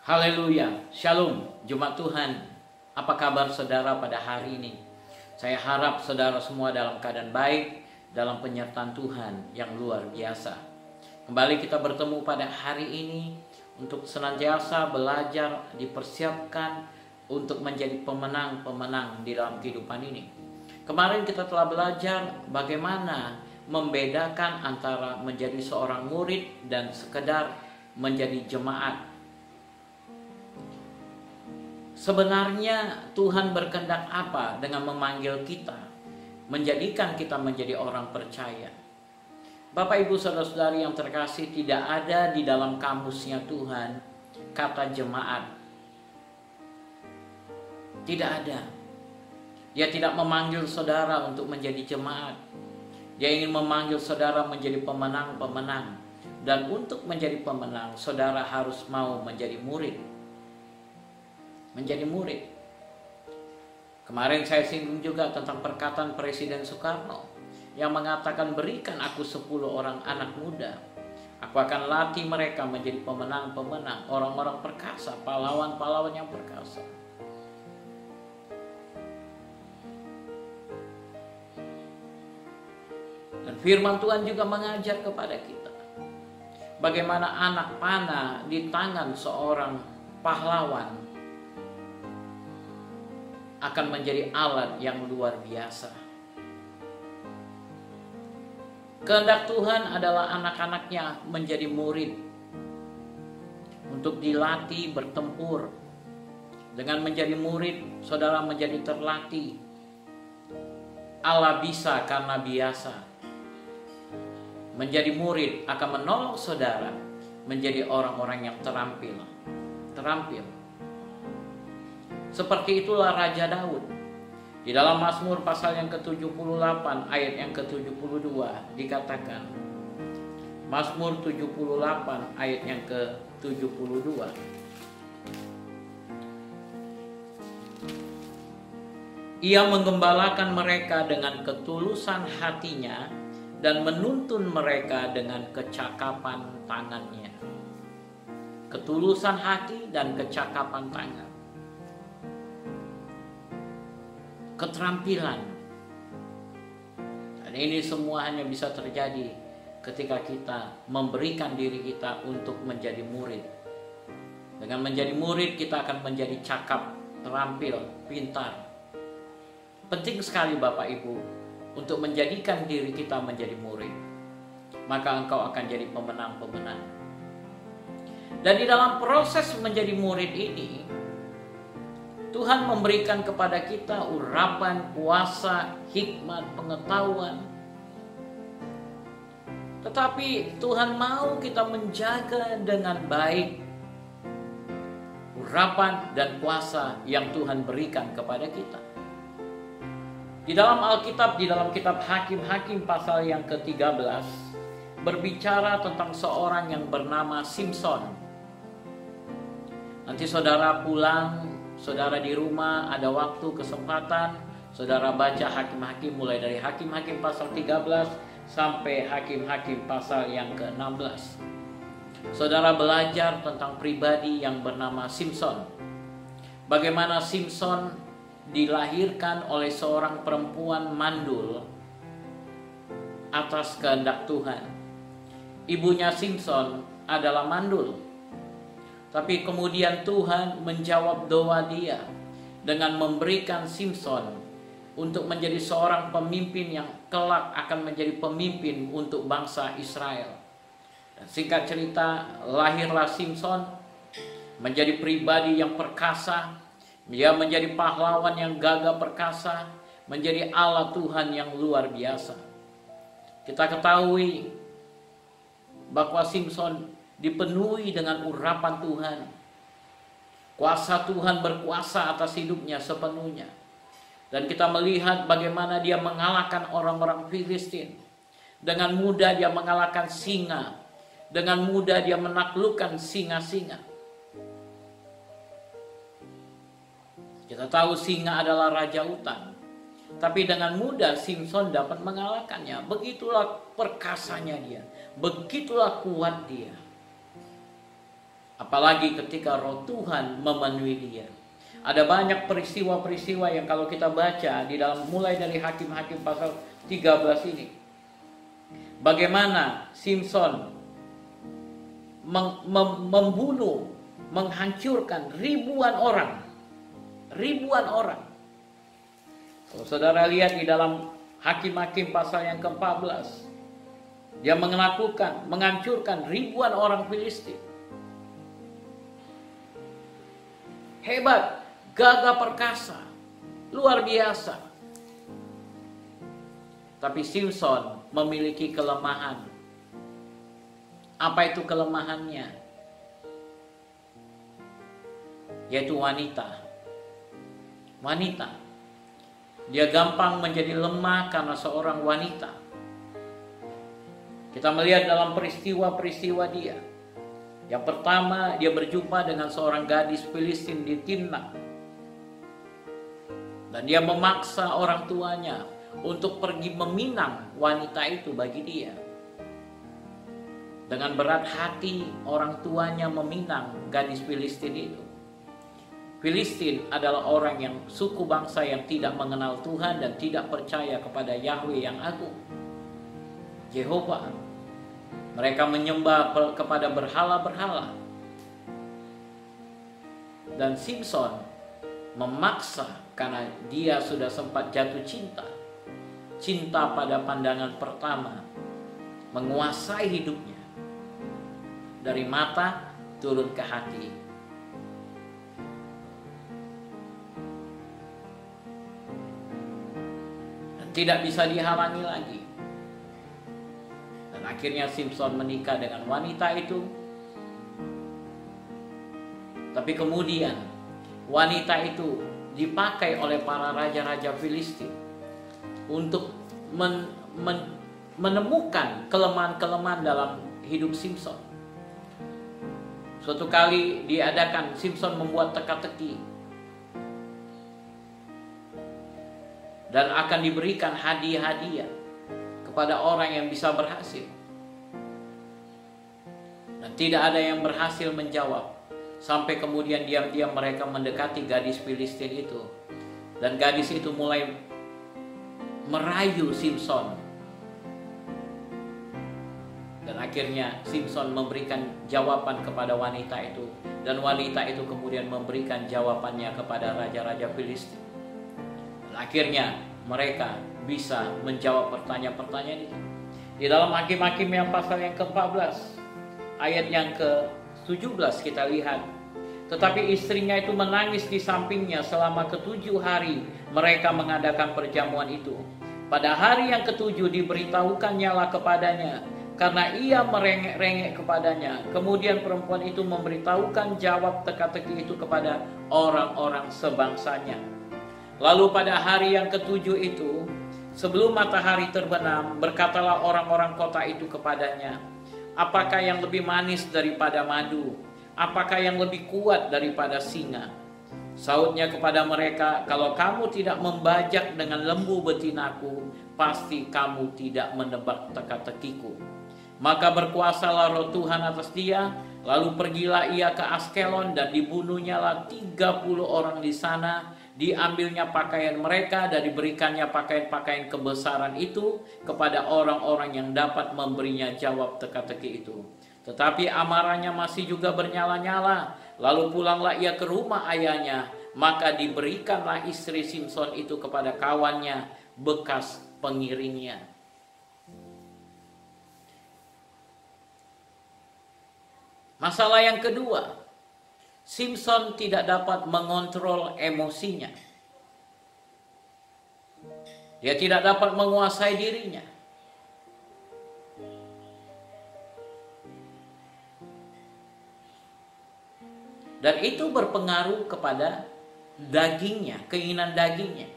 Haleluya, Shalom, Jemaat Tuhan. Apa kabar saudara pada hari ini? Saya harap saudara semua dalam keadaan baik, dalam penyertaan Tuhan yang luar biasa. Kembali kita bertemu pada hari ini untuk senantiasa belajar, dipersiapkan untuk menjadi pemenang-pemenang di dalam kehidupan ini. Kemarin kita telah belajar bagaimana membedakan antara menjadi seorang murid dan sekedar menjadi jemaat. Sebenarnya Tuhan berkehendak apa dengan memanggil kita, menjadikan kita menjadi orang percaya? Bapak Ibu Saudara-saudari yang terkasih, tidak ada di dalam kamusnya Tuhan kata jemaat. Tidak ada. Dia tidak memanggil saudara untuk menjadi jemaat. Dia ingin memanggil saudara menjadi pemenang-pemenang. Dan untuk menjadi pemenang, saudara harus mau menjadi murid. Menjadi murid. Kemarin saya singgung juga tentang perkataan Presiden Soekarno yang mengatakan, berikan aku 10 orang anak muda, aku akan latih mereka menjadi pemenang-pemenang, orang-orang perkasa, pahlawan-pahlawan yang perkasa. Dan firman Tuhan juga mengajar kepada kita bagaimana anak panah di tangan seorang pahlawan akan menjadi alat yang luar biasa. Kehendak Tuhan adalah anak-anaknya menjadi murid, untuk dilatih bertempur. Dengan menjadi murid, saudara menjadi terlatih. Allah bisa karena biasa. Menjadi murid akan menolong saudara menjadi orang-orang yang terampil. Seperti itulah Raja Daud. Di dalam Mazmur pasal yang ke-78 ayat yang ke-72 dikatakan. Mazmur 78 ayat yang ke-72. Ia menggembalakan mereka dengan ketulusan hatinya dan menuntun mereka dengan kecakapan tangannya. Ketulusan hati dan kecakapan tangan. Keterampilan. Dan ini semua hanya bisa terjadi ketika kita memberikan diri kita untuk menjadi murid. Dengan menjadi murid kita akan menjadi cakap, terampil, pintar. Penting sekali Bapak Ibu untuk menjadikan diri kita menjadi murid. Maka engkau akan jadi pemenang-pemenang. Dan di dalam proses menjadi murid ini, Tuhan memberikan kepada kita urapan, kuasa, hikmat, pengetahuan. Tetapi Tuhan mau kita menjaga dengan baik urapan dan kuasa yang Tuhan berikan kepada kita. Di dalam Alkitab, di dalam kitab Hakim-Hakim pasal yang ke-13, berbicara tentang seorang yang bernama Simson. Nanti saudara pulang, saudara di rumah ada waktu, kesempatan, saudara baca Hakim-Hakim mulai dari Hakim-Hakim pasal 13 sampai Hakim-Hakim pasal yang ke-16. Saudara belajar tentang pribadi yang bernama Simson. Bagaimana Simson dilahirkan oleh seorang perempuan mandul atas kehendak Tuhan. Ibunya Simson adalah mandul. Tapi kemudian Tuhan menjawab doa dia dengan memberikan Simson untuk menjadi seorang pemimpin yang kelak akan menjadi pemimpin untuk bangsa Israel. Dan singkat cerita, lahirlah Simson menjadi pribadi yang perkasa. Dia menjadi pahlawan yang gagah perkasa, menjadi alat Tuhan yang luar biasa. Kita ketahui bahwa Simson dipenuhi dengan urapan Tuhan. Kuasa Tuhan berkuasa atas hidupnya sepenuhnya. Dan kita melihat bagaimana dia mengalahkan orang-orang Filistin. Dengan mudah dia mengalahkan singa. Dengan mudah dia menaklukkan singa-singa. Kita tahu singa adalah raja hutan. Tapi dengan mudah Simson dapat mengalahkannya. Begitulah perkasanya dia. Begitulah kuat dia. Apalagi ketika roh Tuhan memenuhi dia. Ada banyak peristiwa-peristiwa yang kalau kita baca di dalam mulai dari Hakim-Hakim pasal 13 ini. Bagaimana Simson membunuh, menghancurkan ribuan orang. Ribuan orang. Kalau saudara lihat di dalam Hakim-Hakim pasal yang ke-14, dia menghancurkan ribuan orang Filistin. Hebat, gagah perkasa, luar biasa. Tapi Simson memiliki kelemahan. Apa itu kelemahannya? Yaitu wanita. Wanita. Dia gampang menjadi lemah karena seorang wanita. Kita melihat dalam peristiwa-peristiwa dia. Yang pertama, dia berjumpa dengan seorang gadis Filistin di Timnah. Dan dia memaksa orang tuanya untuk pergi meminang wanita itu bagi dia. Dengan berat hati orang tuanya meminang gadis Filistin itu. Filistin adalah orang yang suku bangsa yang tidak mengenal Tuhan dan tidak percaya kepada Yahweh yang agung, Yehova. Mereka menyembah kepada berhala-berhala. Dan Simson memaksa karena dia sudah sempat jatuh cinta. Cinta pada pandangan pertama menguasai hidupnya. Dari mata turun ke hati. Dan tidak bisa dihalangi lagi. Dan akhirnya Simson menikah dengan wanita itu. Tapi kemudian wanita itu dipakai oleh para raja-raja Filistin untuk menemukan kelemahan-kelemahan dalam hidup Simson. Suatu kali diadakan, Simson membuat teka-teki dan akan diberikan hadiah-hadiah kepada orang yang bisa berhasil. Dan tidak ada yang berhasil menjawab. Sampai kemudian diam-diam mereka mendekati gadis Filistin itu. Dan gadis itu mulai merayu Simson. Dan akhirnya Simson memberikan jawaban kepada wanita itu. Dan wanita itu kemudian memberikan jawabannya kepada raja-raja Filistin. Dan akhirnya mereka bisa menjawab pertanyaan-pertanyaan itu. Di dalam Hakim-Hakim yang pasal yang ke-14, ayat yang ke-17 kita lihat. Tetapi istrinya itu menangis di sampingnya selama ke-7 hari mereka mengadakan perjamuan itu. Pada hari yang ke-7 diberitahukannya kepadanya, karena ia merengek-rengek kepadanya. Kemudian perempuan itu memberitahukan jawab teka-teki itu kepada orang-orang sebangsanya. Lalu pada hari yang ke-7 itu, sebelum matahari terbenam, berkatalah orang-orang kota itu kepadanya, apakah yang lebih manis daripada madu? Apakah yang lebih kuat daripada singa? Sautnya kepada mereka, kalau kamu tidak membajak dengan lembu betinaku, pasti kamu tidak menebak teka-tekiku. Maka berkuasalah roh Tuhan atas dia. Lalu pergilah ia ke Askelon dan dibunuhnyalah 30 orang di sana. Diambilnya pakaian mereka dan diberikannya pakaian-pakaian kebesaran itu kepada orang-orang yang dapat memberinya jawab teka-teki itu. Tetapi amarahnya masih juga bernyala-nyala. Lalu pulanglah ia ke rumah ayahnya. Maka diberikanlah istri Simson itu kepada kawannya, bekas pengiringnya. Masalah yang kedua, Simson tidak dapat mengontrol emosinya. Dia tidak dapat menguasai dirinya. Dan itu berpengaruh kepada dagingnya, keinginan dagingnya.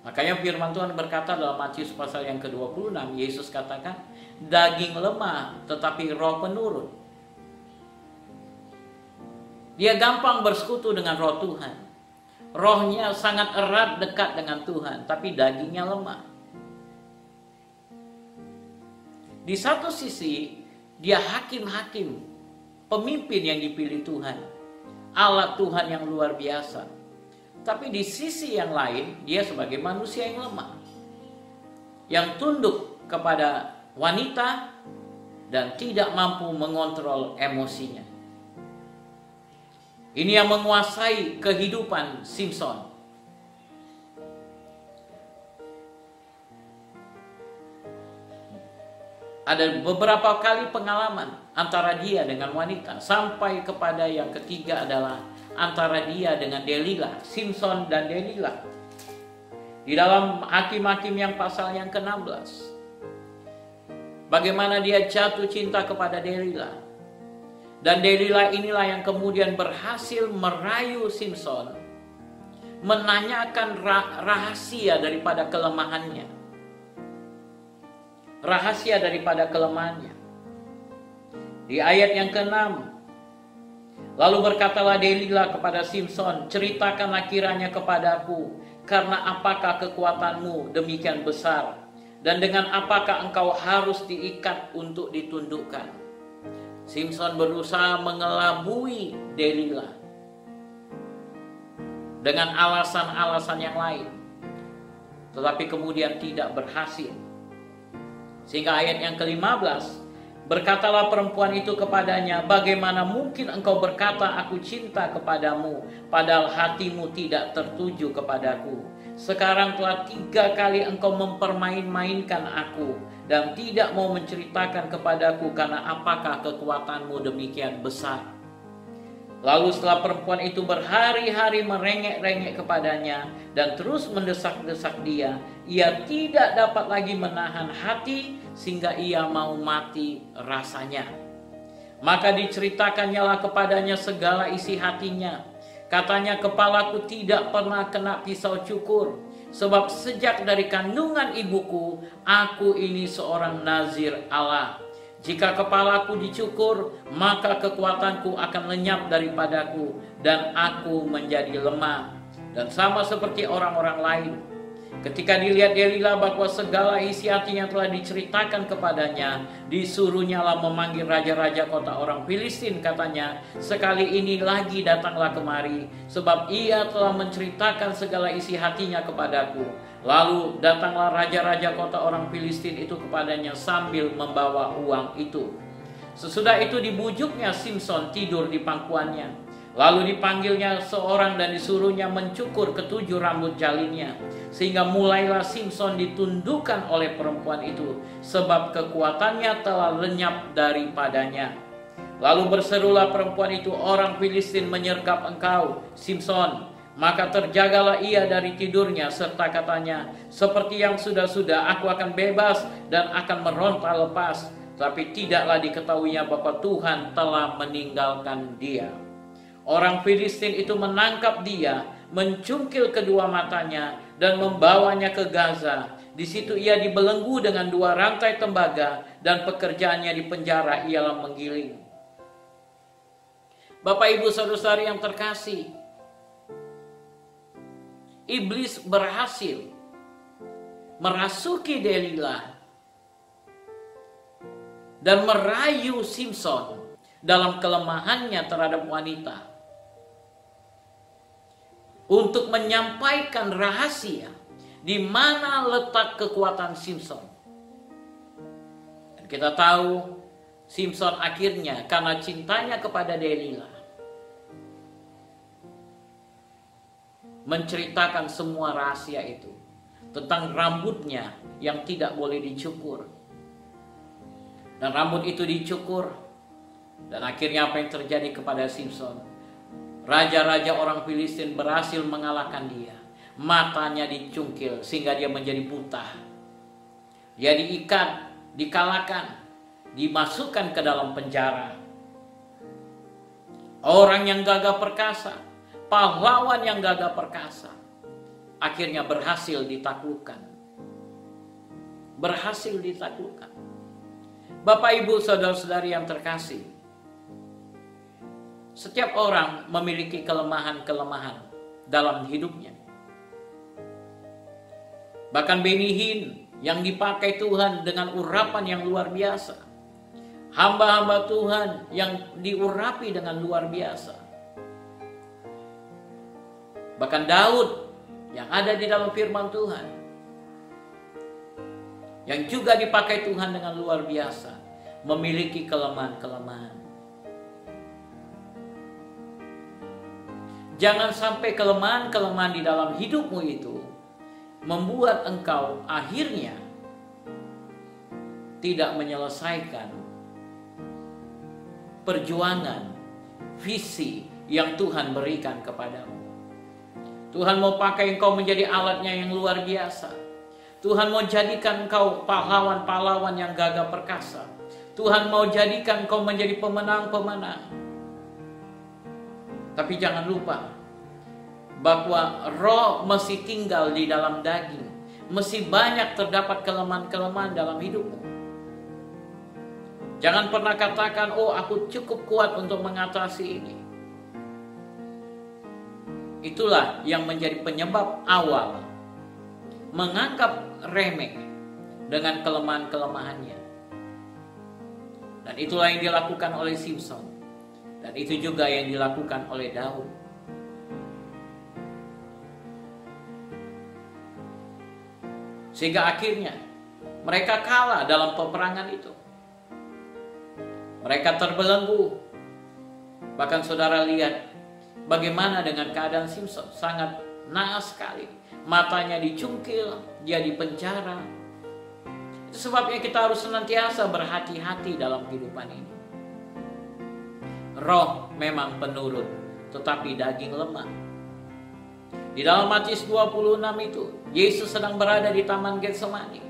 Makanya firman Tuhan berkata dalam Matius pasal yang ke-26, Yesus katakan, daging lemah tetapi roh penurut. Dia gampang bersekutu dengan roh Tuhan. Rohnya sangat erat dekat dengan Tuhan, tapi dagingnya lemah. Di satu sisi, Dia hakim-hakim, pemimpin yang dipilih Tuhan, alat Tuhan yang luar biasa. Tapi di sisi yang lain, dia sebagai manusia yang lemah, yang tunduk kepada wanita dan tidak mampu mengontrol emosinya. Ini yang menguasai kehidupan Simson. Ada beberapa kali pengalaman antara dia dengan wanita, sampai kepada yang ketiga adalah antara dia dengan Delilah, Simson dan Delilah. Di dalam Hakim-Hakim yang pasal yang ke-16. Bagaimana dia jatuh cinta kepada Delilah. Dan Delilah inilah yang kemudian berhasil merayu Simson, menanyakan rahasia daripada kelemahannya. Rahasia daripada kelemahannya. Di ayat yang ke-6. Lalu berkatalah Delilah kepada Simson, ceritakanlah kiranya kepadaku, karena apakah kekuatanmu demikian besar, dan dengan apakah engkau harus diikat untuk ditundukkan. Simson berusaha mengelabui Delilah dengan alasan-alasan yang lain, tetapi kemudian tidak berhasil. Sehingga ayat yang ke-15, berkatalah perempuan itu kepadanya, bagaimana mungkin engkau berkata aku cinta kepadamu, padahal hatimu tidak tertuju kepadaku. Sekarang telah 3 kali engkau mempermain-mainkan aku, dan tidak mau menceritakan kepadaku karena apakah kekuatanmu demikian besar. Lalu setelah perempuan itu berhari-hari merengek-rengek kepadanya dan terus mendesak-desak dia, ia tidak dapat lagi menahan hati sehingga ia mau mati rasanya. Maka diceritakannya kepadanya segala isi hatinya. Katanya, kepalaku tidak pernah kena pisau cukur, sebab sejak dari kandungan ibuku, aku ini seorang nazir Allah. Jika kepalaku dicukur, maka kekuatanku akan lenyap daripadaku, dan aku menjadi lemah, dan sama seperti orang-orang lain. Ketika dilihat Delilah bahwa segala isi hatinya telah diceritakan kepadanya, disuruhnyalah memanggil raja-raja kota orang Filistin, katanya, sekali ini lagi datanglah kemari, sebab ia telah menceritakan segala isi hatinya kepadaku. Lalu datanglah raja-raja kota orang Filistin itu kepadanya sambil membawa uang itu. Sesudah itu dibujuknya Simson tidur di pangkuannya. Lalu dipanggilnya seorang dan disuruhnya mencukur ke7 rambut jalinnya. Sehingga mulailah Simson ditundukkan oleh perempuan itu, sebab kekuatannya telah lenyap daripadanya. Lalu berserulah perempuan itu, orang Filistin menyergap engkau, Simson. Maka terjagalah ia dari tidurnya, serta katanya, seperti yang sudah-sudah aku akan bebas dan akan meronta lepas. Tapi tidaklah diketahuinya bahwa Tuhan telah meninggalkan dia. Orang Filistin itu menangkap dia, mencungkil kedua matanya, dan membawanya ke Gaza. Di situ ia dibelenggu dengan 2 rantai tembaga, dan pekerjaannya di penjara ialah menggiling. Bapak, Ibu, saudara-saudari yang terkasih, iblis berhasil merasuki Delilah dan merayu Simson dalam kelemahannya terhadap wanita, untuk menyampaikan rahasia di mana letak kekuatan Simson. Dan kita tahu Simson akhirnya karena cintanya kepada Delilah menceritakan semua rahasia itu tentang rambutnya yang tidak boleh dicukur. Dan rambut itu dicukur, dan akhirnya apa yang terjadi kepada Simson? Raja-raja orang Filistin berhasil mengalahkan dia. Matanya dicungkil sehingga dia menjadi buta. Dia diikat, dikalahkan, dimasukkan ke dalam penjara. Orang yang gagah perkasa, pahlawan yang gagah perkasa, akhirnya berhasil ditaklukkan. Berhasil ditaklukkan. Bapak, Ibu, saudara-saudari yang terkasih, setiap orang memiliki kelemahan-kelemahan dalam hidupnya. Bahkan Benny Hinn yang dipakai Tuhan dengan urapan yang luar biasa, hamba-hamba Tuhan yang diurapi dengan luar biasa. Bahkan Daud yang ada di dalam firman Tuhan, yang juga dipakai Tuhan dengan luar biasa, memiliki kelemahan-kelemahan. Jangan sampai kelemahan-kelemahan di dalam hidupmu itu membuat engkau akhirnya tidak menyelesaikan perjuangan, visi yang Tuhan berikan kepadamu. Tuhan mau pakai engkau menjadi alatnya yang luar biasa. Tuhan mau jadikan engkau pahlawan-pahlawan yang gagah perkasa. Tuhan mau jadikan engkau menjadi pemenang-pemenang. Tapi jangan lupa bahwa roh mesti tinggal di dalam daging. Mesti banyak terdapat kelemahan-kelemahan dalam hidupmu. Jangan pernah katakan, oh aku cukup kuat untuk mengatasi ini. Itulah yang menjadi penyebab awal menganggap remeh dengan kelemahan-kelemahannya. Dan itulah yang dilakukan oleh Simson. Dan itu juga yang dilakukan oleh Daud. Sehingga akhirnya mereka kalah dalam peperangan itu. Mereka terbelenggu. Bahkan saudara lihat bagaimana dengan keadaan Simson. Sangat naas sekali. Matanya dicungkil, dia dipenjara. Itu sebabnya kita harus senantiasa berhati-hati dalam kehidupan ini. Roh memang penurut, tetapi daging lemah. Di dalam Matius 26 itu, Yesus sedang berada di Taman Getsemani.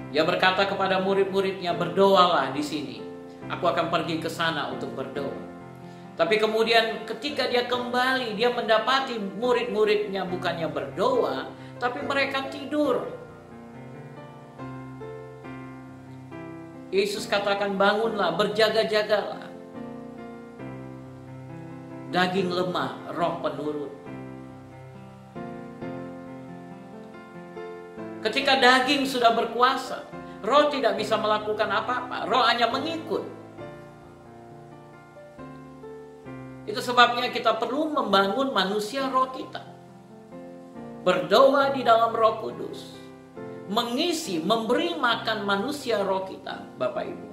Dia berkata kepada murid-muridnya, berdoalah di sini. Aku akan pergi ke sana untuk berdoa. Tapi kemudian ketika dia kembali, dia mendapati murid-muridnya bukannya berdoa, tapi mereka tidur. Yesus katakan, bangunlah, berjaga-jagalah. Daging lemah, roh penurut. Ketika daging sudah berkuasa, roh tidak bisa melakukan apa-apa. Roh hanya mengikut. Itu sebabnya kita perlu membangun manusia roh kita. Berdoa di dalam Roh Kudus. Mengisi, memberi makan manusia roh kita, Bapak Ibu.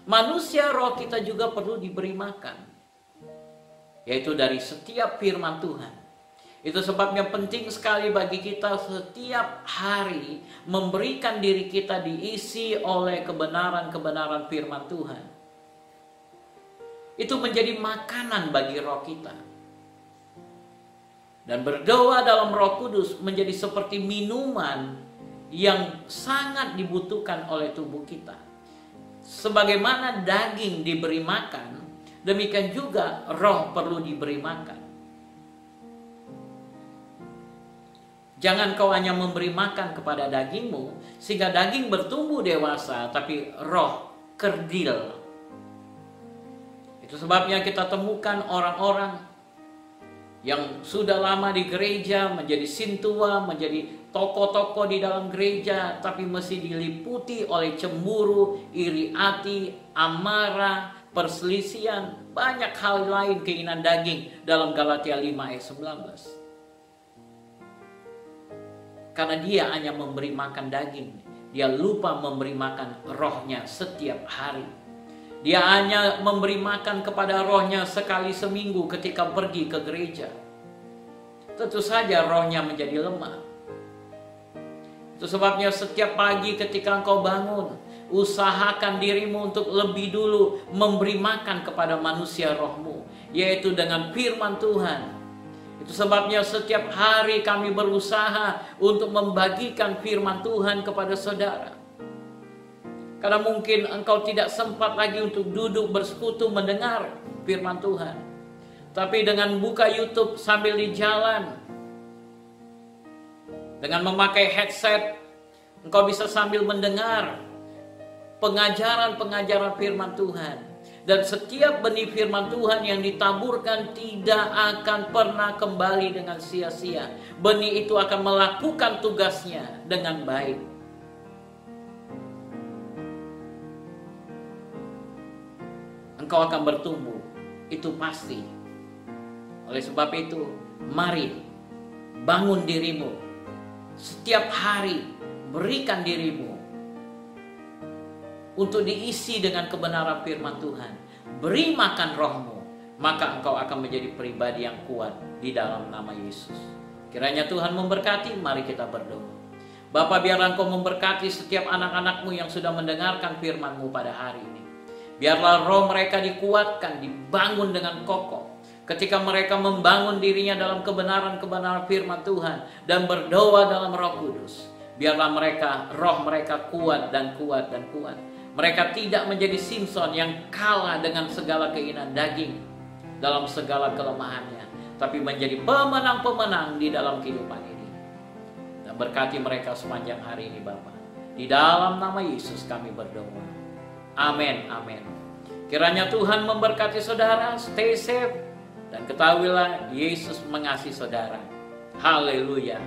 Manusia roh kita juga perlu diberi makan. Yaitu dari setiap firman Tuhan. Itu sebabnya penting sekali bagi kita setiap hari memberikan diri kita diisi oleh kebenaran-kebenaran firman Tuhan. Itu menjadi makanan bagi roh kita. Dan berdoa dalam Roh Kudus menjadi seperti minuman yang sangat dibutuhkan oleh tubuh kita. Sebagaimana daging diberi makan, demikian juga roh perlu diberi makan. Jangan kau hanya memberi makan kepada dagingmu sehingga daging bertumbuh dewasa, tapi roh kerdil. Itu sebabnya kita temukan orang-orang yang sudah lama di gereja, menjadi sintua, menjadi tokoh-tokoh di dalam gereja, tapi mesti diliputi oleh cemburu, iri hati, amarah, perselisihan, banyak hal lain, keinginan daging dalam Galatia 5 ayat 19. Karena dia hanya memberi makan daging, dia lupa memberi makan rohnya setiap hari. Dia hanya memberi makan kepada rohnya sekali seminggu ketika pergi ke gereja. Tentu saja rohnya menjadi lemah. Itu sebabnya setiap pagi ketika engkau bangun, usahakan dirimu untuk lebih dulu memberi makan kepada manusia rohmu, yaitu dengan firman Tuhan. Itu sebabnya setiap hari kami berusaha untuk membagikan firman Tuhan kepada saudara. Karena mungkin engkau tidak sempat lagi untuk duduk bersekutu mendengar firman Tuhan. Tapi dengan buka YouTube sambil di jalan, dengan memakai headset, engkau bisa sambil mendengar pengajaran-pengajaran firman Tuhan. Dan setiap benih firman Tuhan yang ditaburkan tidak akan pernah kembali dengan sia-sia. Benih itu akan melakukan tugasnya dengan baik. engkau akan bertumbuh. Itu pasti. Oleh sebab itu, mari bangun dirimu. Setiap hari berikan dirimu untuk diisi dengan kebenaran firman Tuhan. Beri makan rohmu, maka engkau akan menjadi pribadi yang kuat di dalam nama Yesus. Kiranya Tuhan memberkati. Mari kita berdoa. Bapa, biarlah engkau memberkati setiap anak-anakmu yang sudah mendengarkan firman-Mu pada hari ini. Biarlah roh mereka dikuatkan, dibangun dengan kokoh. Ketika mereka membangun dirinya dalam kebenaran-kebenaran firman Tuhan dan berdoa dalam Roh Kudus, biarlah roh mereka kuat dan kuat dan kuat. Mereka tidak menjadi Simson yang kalah dengan segala keinginan daging dalam segala kelemahannya, tapi menjadi pemenang-pemenang di dalam kehidupan ini. Dan berkati mereka sepanjang hari ini, Bapa. Di dalam nama Yesus kami berdoa. Amin, amin. Kiranya Tuhan memberkati saudara. Stay safe. Dan ketahuilah Yesus mengasihi saudara. Haleluya.